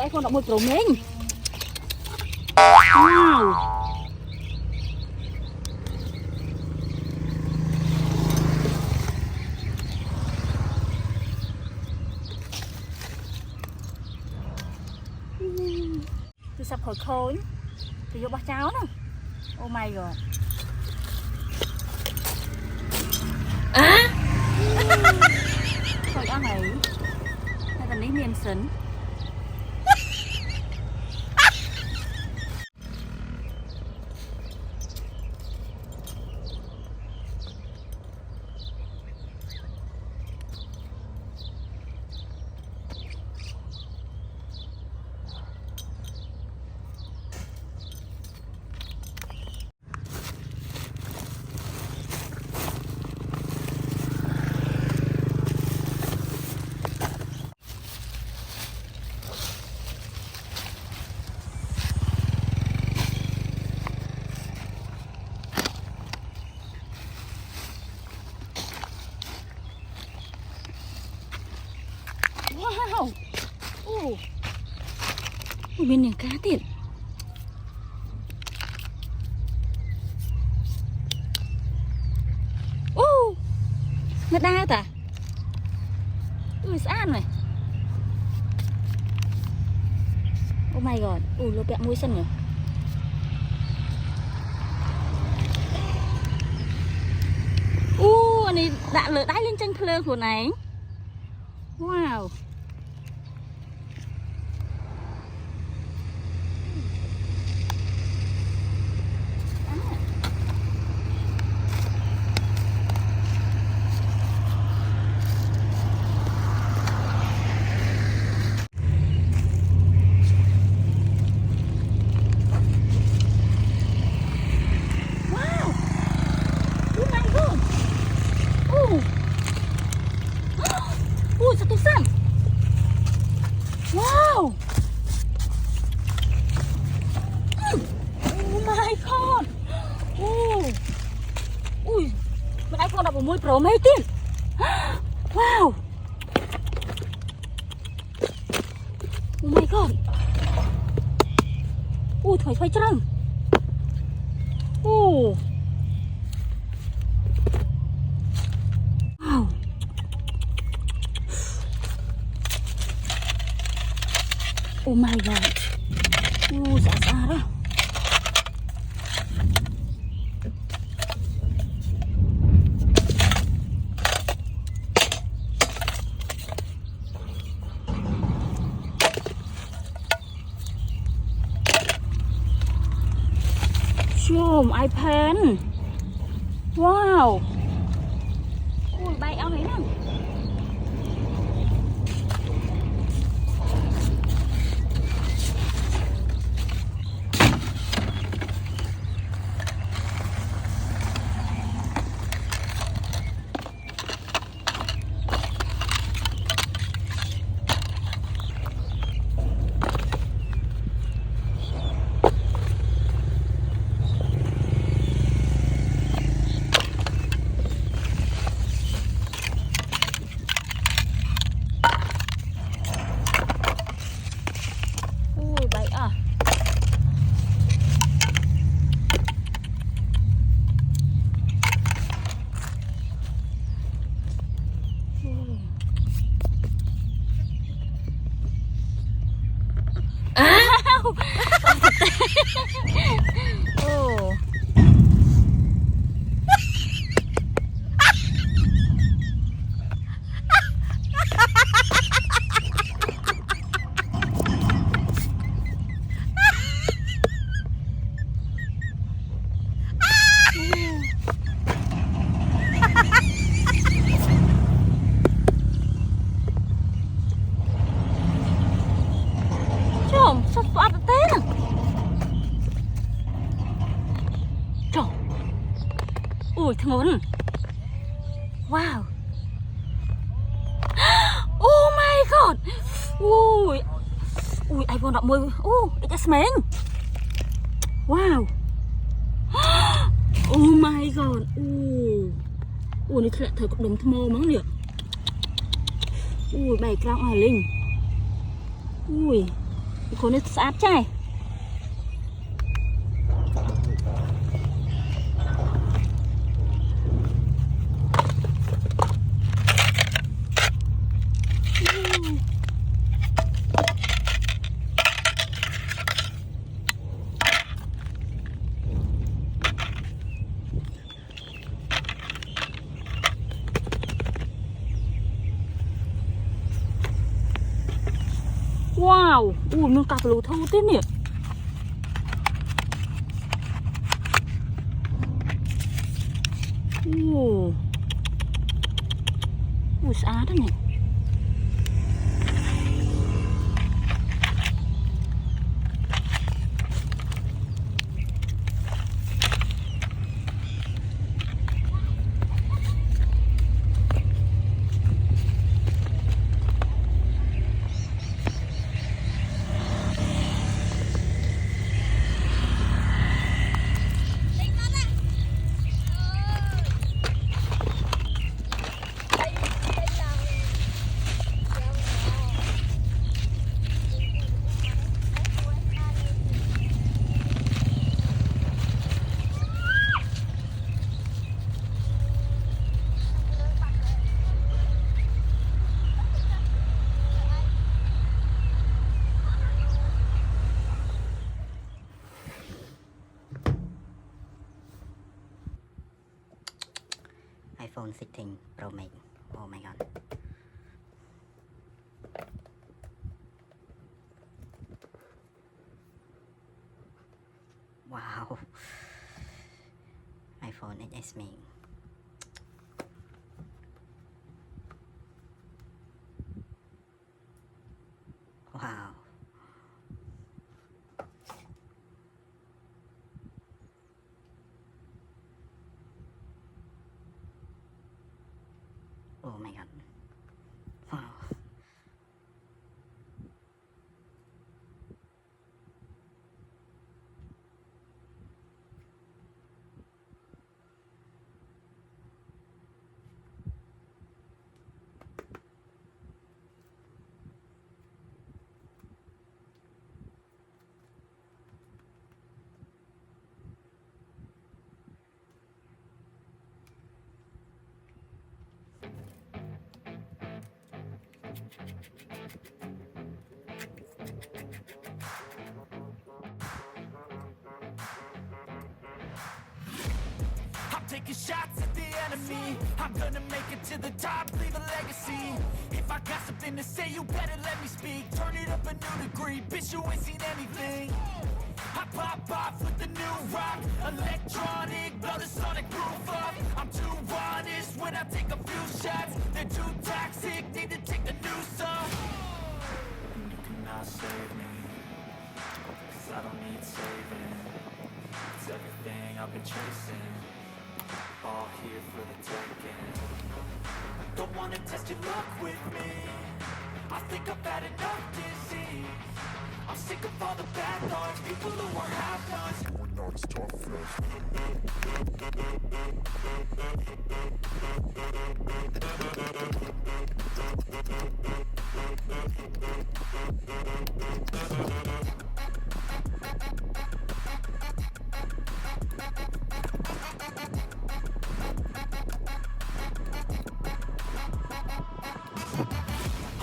iPhone 11 Pro Max. Wow. Tôi sắp khỏi khối. Tôi vô bắt cháu nè. Oh my god. Khỏi ăn này. Hay là lấy miên sấn. Wow. Bên này cá tiện. Nó đa ta. Xa này. Oh my god. Lo bẹo mũi sân rồi. Anh này đã lỡ đáy lên chân phơ của này. Wow. Satu sam. Wow. Oh my god. Bên iPhone 11 Pro Max tiên. Wow. Oh my god. Thoải thoải trăng. Wow. Oh my god. Xa đó. Chôm iPad. Wow. Bay áo này nè. Oh. Chồng, sao ăn thế nè? Chồng. Ui, thằng ngon. Wow. Oh my god. Ui. Ui, iPhone 11. It's a smell. Wow. Oh my god. Ui, nó lại thời cộng đồng thơm mơ mắng nè. Ui, bày cao à linh. Ui. Khối nó sát trai. Wow, mình cặp lù thâu tiếp nè. Sát đó nè. iPhone 16 Pro Max. Oh my god. Wow. iPhone XS Max. Wow. Oh my god. Wow. Taking shots at the enemy. I'm gonna make it to the top, leave a legacy. If I got something to say, you better let me speak. Turn it up a new degree, bitch, you ain't seen anything. I pop off with the new rock, electronic, blow the sonic groove up. I'm too honest when I take a few shots. They're too toxic, need to take the news off. You cannot save me, 'cause I don't need saving. It's everything I've been chasing, all here for the taking. Don't wanna test your luck with me, I think I've had enough disease. I'm sick of all the bad thoughts, people who are half-nots. We're not as tough as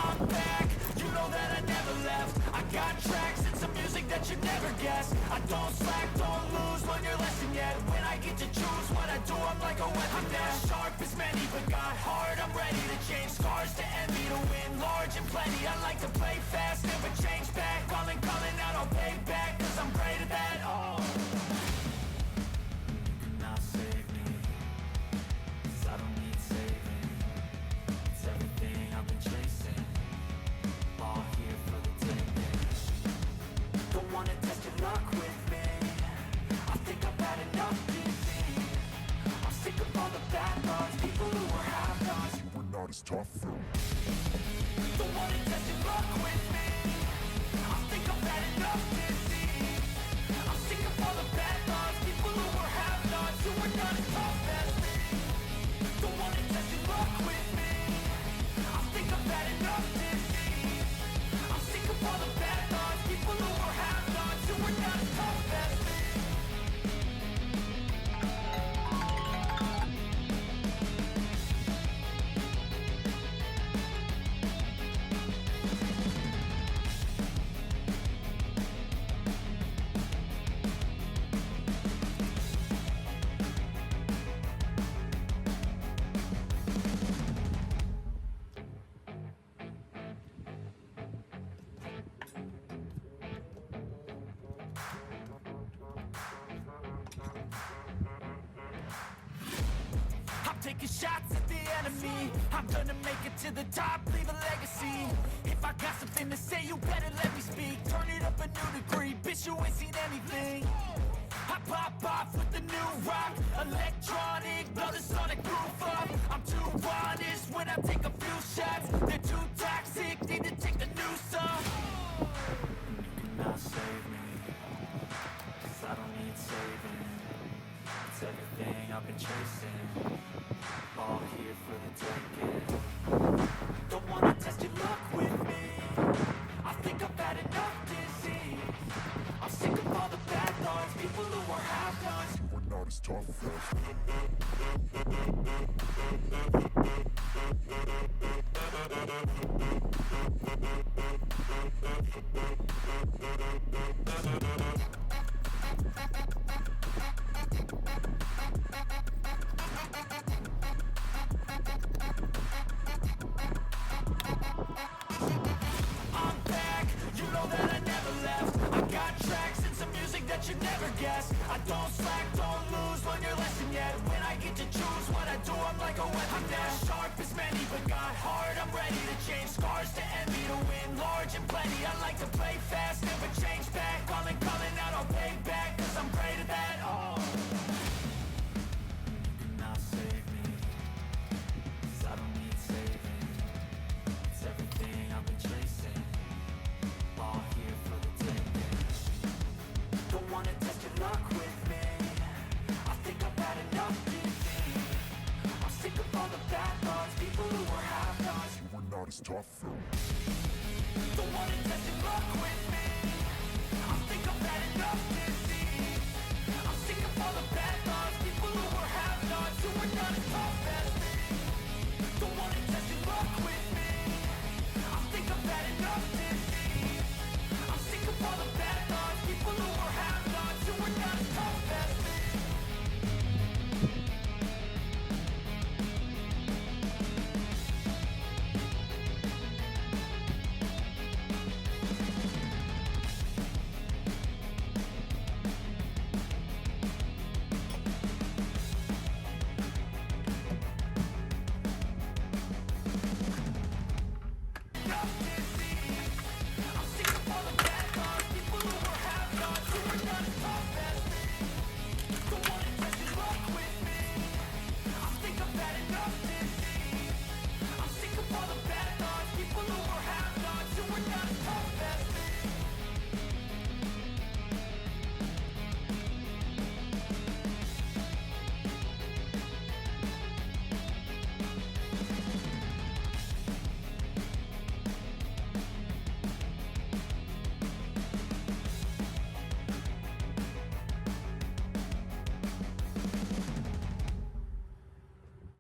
I'm back, you know that I never left. I got tracks and some music that you never guess. I don't slack, don't lose, learn your lesson yet. When I get to choose what I do, I'm like a weapon. I'm not sharp as many, but got heart. I'm ready to change scars to envy, to win large and plenty. I like to play fast, never change back. Calling out, I'll pay back, cause I'm great at that. Oh, you cannot save me, cause I don't need saving. It's everything I've been chasing, all here for the taking. Don't wanna test your luck with me, I think I've had enough defeat. I'm sick of all the bad thoughts, people who were half-nots. You were not as tough though. Don't wanna test your luck with me, I think I've had enough defeat. I'm sick of all the bad thoughts, people who were half-nots, who were not as tough as me. Don't wanna test your luck with me, I think I've had enough defeat. I'm sick of all the bad thoughts, people who were half-nots, who were not as tough as me. I'm taking shots at the enemy, I'm gonna make it to the top, leave a legacy. If I got something to say, you better let me speak. Turn it up a new degree, bitch, you ain't seen anything. I pop off with the new rock, electronic, blow the sonic groove up. I'm too honest when I take a few shots, they're too toxic, need to take the noose off. You cannot save me, cause I don't need saving. It's everything I've been chasing, all here for the taking. Don't wanna test your luck with me, I think I've had enough disease. I'm sick of all the bad thoughts, people who are half-nots. You were not as tough I'm back, you know that I never left. I got tracks and some music that you never guessed. I don't slack, don't lose, learn your lesson yet. When I get to choose what I do, I'm like a weapon. I'm not sharp as many, but got heart. I'm ready to change scars to envy, to win large and plenty. I like to play fast, never change back. Calling out, I'll pay back, cause I'm great at that. Oh, you cannot save me, cause I don't need saving. It's everything I've been chasing, all here for the taking. Don't wanna test your luck with me, I think I've had enough defeat. I'm sick of all the bad thoughts, people who were half-nots. You were not as tough though. Don't wanna test your luck with me, I think I've had enough defeat. I'm sick of all the bad thoughts, people who were half-nots, who were not as tough as me. Don't wanna